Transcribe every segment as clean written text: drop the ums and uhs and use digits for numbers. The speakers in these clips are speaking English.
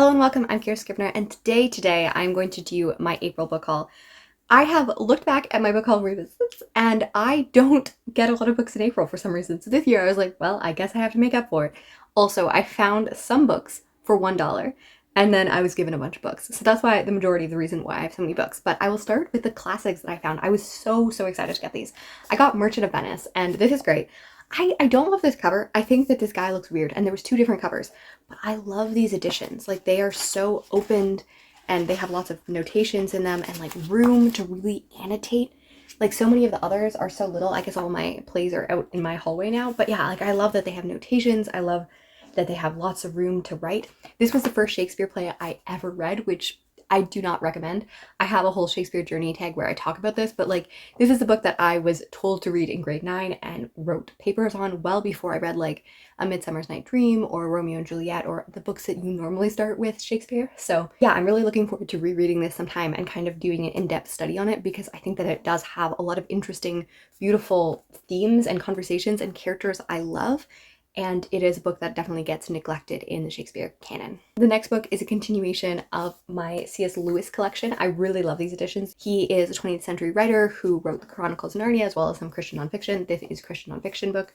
Hello and welcome, I'm Cara Scrivener, and today I'm going to do my April book haul. I have looked back at my book haul revisits and I don't get a lot of books in April for some reason. So this year I was like, well, I guess I have to make up for it. Also, I found some books for $1 and then I was given a bunch of books. So that's why the majority of the reason why I have so many books. But I will start with the classics that I found. I was so excited to get these. I got Merchant of Venice and this is great. I don't love this cover. I think that this guy looks weird and there was two different covers, but I love these editions. Like they are so opened and they have lots of notations in them and like room to really annotate. Like so many of the others are so little. I guess all my plays are out in my hallway now, but yeah, like I love that they have notations. I love that they have lots of room to write. This was the first Shakespeare play I ever read, which I do not recommend. I have a whole Shakespeare journey tag where I talk about this, but like this is the book that I was told to read in grade 9 and wrote papers on well before I read like A Midsummer's Night Dream or Romeo and Juliet or the books that you normally start with Shakespeare. So yeah, I'm really looking forward to rereading this sometime and kind of doing an in-depth study on it because I think that it does have a lot of interesting, beautiful themes and conversations and characters I love. And it is a book that definitely gets neglected in the Shakespeare canon. The next book is a continuation of my C.S. Lewis collection. I really love these editions. He is a 20th century writer who wrote the Chronicles of Narnia as well as some Christian nonfiction. This is a Christian nonfiction book.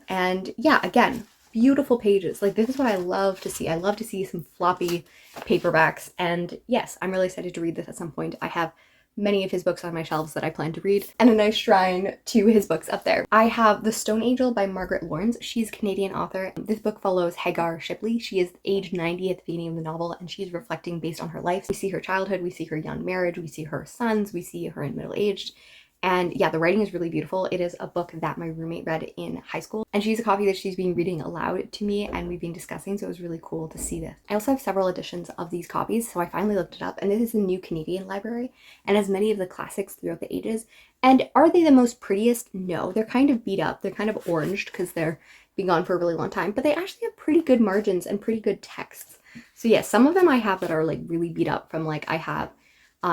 And yeah, again, beautiful pages. Like this is what I love to see. I love to see some floppy paperbacks. And yes, I'm really excited to read this at some point. I have many of his books on my shelves that I plan to read, and a nice shrine to his books up there. I have The Stone Angel by Margaret Laurence. She's a Canadian author. This book follows Hagar Shipley. She is age 90 at the beginning of the novel, and she's reflecting based on her life. We see her childhood, we see her young marriage, we see her sons, we see her in middle-aged. And yeah, the writing is really beautiful. It is a book that my roommate read in high school, and she's a copy that she's been reading aloud to me and we've been discussing, so it was really cool to see this. I also have several editions of these copies, so I finally looked it up, and this is a new Canadian library and has many of the classics throughout the ages. And are they the most prettiest? No, they're kind of beat up. They're kind of oranged because they're been gone for a really long time, but they actually have pretty good margins and pretty good texts. So yeah, some of them I have that are like really beat up from like I have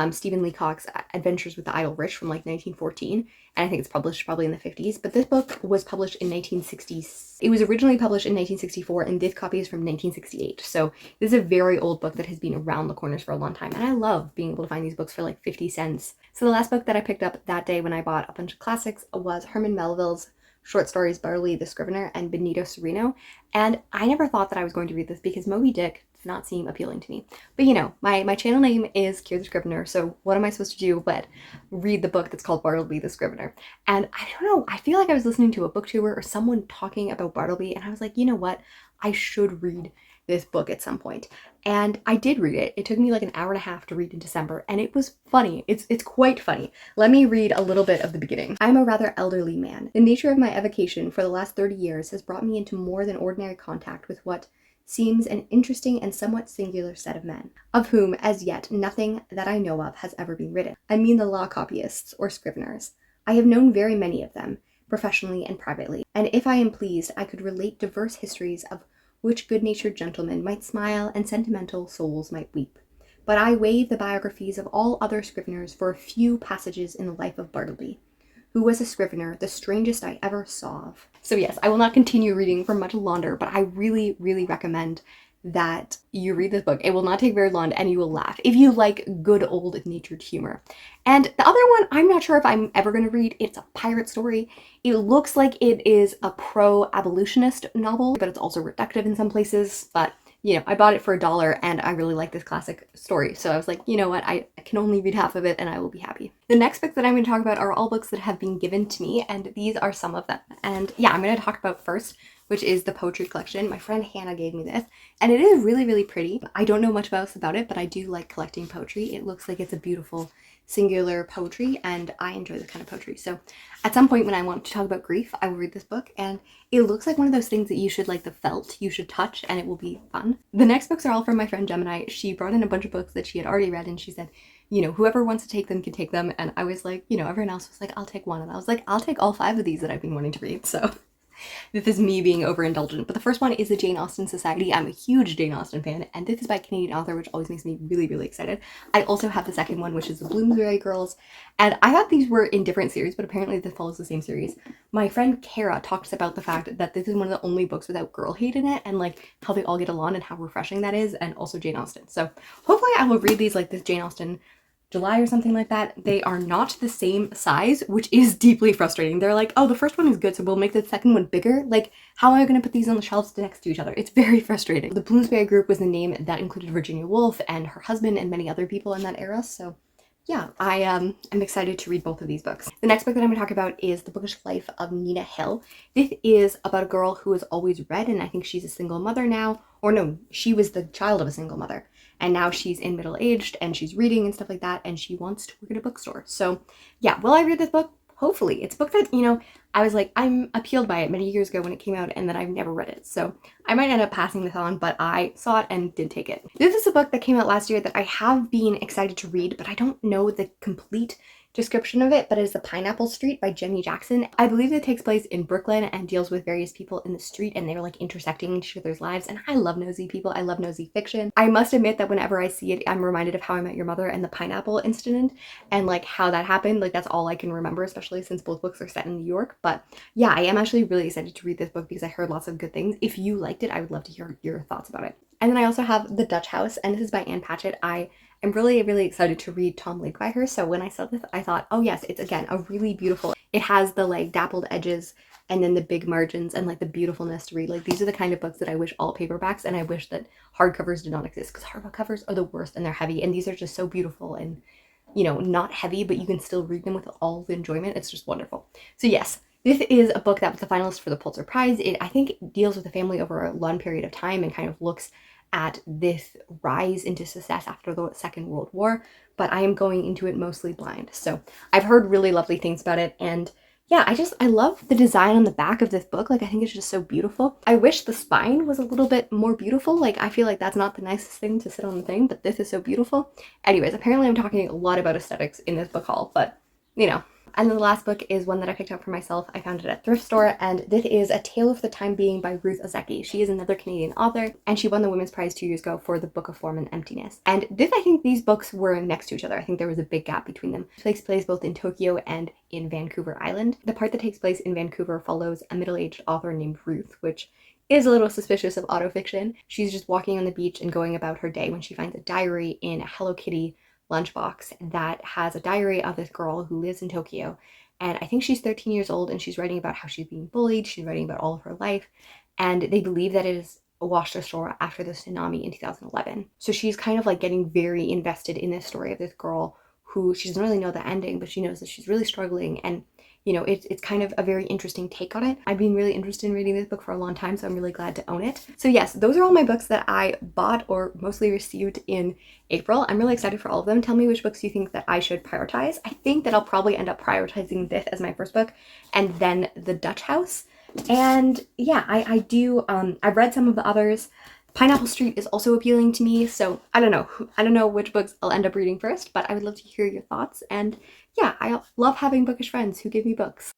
Stephen Leacock's Adventures with the Idle Rich from like 1914, and I think it's published probably in the 50s, but this book was published in 1960. It was originally published in 1964, and this copy is from 1968, so this is a very old book that has been around the corners for a long time, and I love being able to find these books for like 50 cents. So the last book that I picked up that day when I bought a bunch of classics was Herman Melville's short stories Bartleby the Scrivener and Benito Cereno, and I never thought that I was going to read this because Moby Dick does not seem appealing to me. But you know, my channel name is Cara the Scrivener, so what am I supposed to do but read the book that's called Bartleby the Scrivener? And I don't know, I feel like I was listening to a book tour or someone talking about Bartleby, and I was like, you know what, I should read this book at some point. And I did read it. It took me like an hour and a half to read in December, and it was funny. It's quite funny. Let me read a little bit of the beginning. I'm a rather elderly man. The nature of my avocation for the last 30 years has brought me into more than ordinary contact with what seems an interesting and somewhat singular set of men, of whom as yet nothing that I know of has ever been written. I mean the law copyists or scriveners. I have known very many of them, professionally and privately, and if I am pleased I could relate diverse histories of which good-natured gentlemen might smile and sentimental souls might weep. But I waive the biographies of all other scriveners for a few passages in the life of Bartleby, who was a scrivener, the strangest I ever saw of. So yes, I will not continue reading for much longer, but I really recommend that you read this book. It will not take very long and you will laugh if you like good old-natured humor. And the other one, I'm not sure if I'm ever going to read. It's a pirate story. It looks like it is a pro-abolitionist novel, but it's also reductive in some places. But you know, I bought it for $1 and I really like this classic story. So I was like, you know what, I can only read half of it and I will be happy. The next book that I'm going to talk about are all books that have been given to me, and these are some of them. And yeah, I'm going to talk about first, which is the poetry collection. My friend Hannah gave me this, and it is really pretty. I don't know much else about it, but I do like collecting poetry. It looks like it's a beautiful singular poetry, and I enjoy this kind of poetry. So at some point when I want to talk about grief, I will read this book, and it looks like one of those things that you should like the felt, you should touch, and it will be fun. The next books are all from my friend Gemini. She brought in a bunch of books that she had already read, and she said, you know, whoever wants to take them can take them. And I was like, you know, everyone else was like, I'll take one. And I was like, I'll take all 5 of these that I've been wanting to read. So This is me being overindulgent. But the first one is the Jane Austen Society. I'm a huge Jane Austen fan, and this is by a Canadian author, which always makes me really, really excited. I also have the second one, which is the Bloomsbury Girls, and I thought these were in different series, but apparently this follows the same series. My friend Cara talks about the fact that this is one of the only books without girl hate in it, and like how they all get along and how refreshing that is, and also Jane Austen. So hopefully I will read these like this Jane Austen July or something like that. They are not the same size, which is deeply frustrating. They're like, oh, the first one is good, so we'll make the second one bigger. Like, how am I going to put these on the shelves next to each other? It's very frustrating. The Bloomsbury Group was the name that included Virginia Woolf and her husband and many other people in that era. So yeah, I am excited to read both of these books. The next book that I'm going to talk about is The Bookish Life of Nina Hill. This is about a girl who has always read, and I think she's a single mother now. Or no, she was the child of a single mother. And now she's in middle-aged and she's reading and stuff like that, and she wants to work at a bookstore. So yeah, will I read this book? Hopefully. It's a book that, you know, I was like, I'm appealed by it many years ago when it came out, and then I've never read it. So I might end up passing this on, but I saw it and did take it. This is a book that came out last year that I have been excited to read, but I don't know the complete description of it, but it is The Pineapple Street by Jenny Jackson. I believe it takes place in Brooklyn and deals with various people in the street, and they're like intersecting each other's lives, and I love nosy people. I love nosy fiction. I must admit that whenever I see it, I'm reminded of How I Met Your Mother and the pineapple incident and like how that happened. Like that's all I can remember, especially since both books are set in New York. But yeah, I am actually really excited to read this book because I heard lots of good things. If you liked it, I would love to hear your thoughts about it. And then I also have The Dutch House, and this is by Anne Patchett. I'm really, really excited to read Tom Lake by her. So when I saw this, I thought, oh yes, it's again a really beautiful, it has the like dappled edges and then the big margins and like the beautifulness to read. Like these are the kind of books that I wish all paperbacks, and I wish that hardcovers did not exist, because hardcovers are the worst and they're heavy, and these are just so beautiful and, you know, not heavy, but you can still read them with all the enjoyment. It's just wonderful. So yes, this is a book that was the finalist for the Pulitzer Prize. It, I think, deals with a family over a long period of time and kind of looks at this rise into success after the Second World War, but I am going into it mostly blind. So I've heard really lovely things about it, and yeah, I love the design on the back of this book. Like I think it's just so beautiful. I wish the spine was a little bit more beautiful. Like I feel like that's not the nicest thing to sit on the thing, but this is so beautiful. Anyways, apparently I'm talking a lot about aesthetics in this book haul, but you know. And then the last book is one that I picked up for myself. I found it at thrift store, and this is A Tale of the Time Being by Ruth Ozeki. She is another Canadian author, and she won the Women's Prize 2 years ago for The Book of Form and Emptiness. And this, I think these books were next to each other. I think there was a big gap between them. It takes place both in Tokyo and in Vancouver Island. The part that takes place in Vancouver follows a middle-aged author named Ruth, which is a little suspicious of autofiction. She's just walking on the beach and going about her day when she finds a diary in a Hello Kitty lunchbox that has a diary of this girl who lives in Tokyo, and I think she's 13 years old, and she's writing about how she's being bullied. She's writing about all of her life, and they believe that it is washed ashore after the tsunami in 2011. So she's kind of like getting very invested in this story of this girl who she doesn't really know the ending, but she knows that she's really struggling, and you know, it's kind of a very interesting take on it. I've been really interested in reading this book for a long time, so I'm really glad to own it. So yes, those are all my books that I bought or mostly received in April. I'm really excited for all of them. Tell me which books you think that I should prioritize. I think that I'll probably end up prioritizing this as my first book, and then The Dutch House. And yeah, I've read some of the others. Pineapple Street is also appealing to me, so I don't know which books I'll end up reading first, but I would love to hear your thoughts. And yeah, I love having bookish friends who give me books.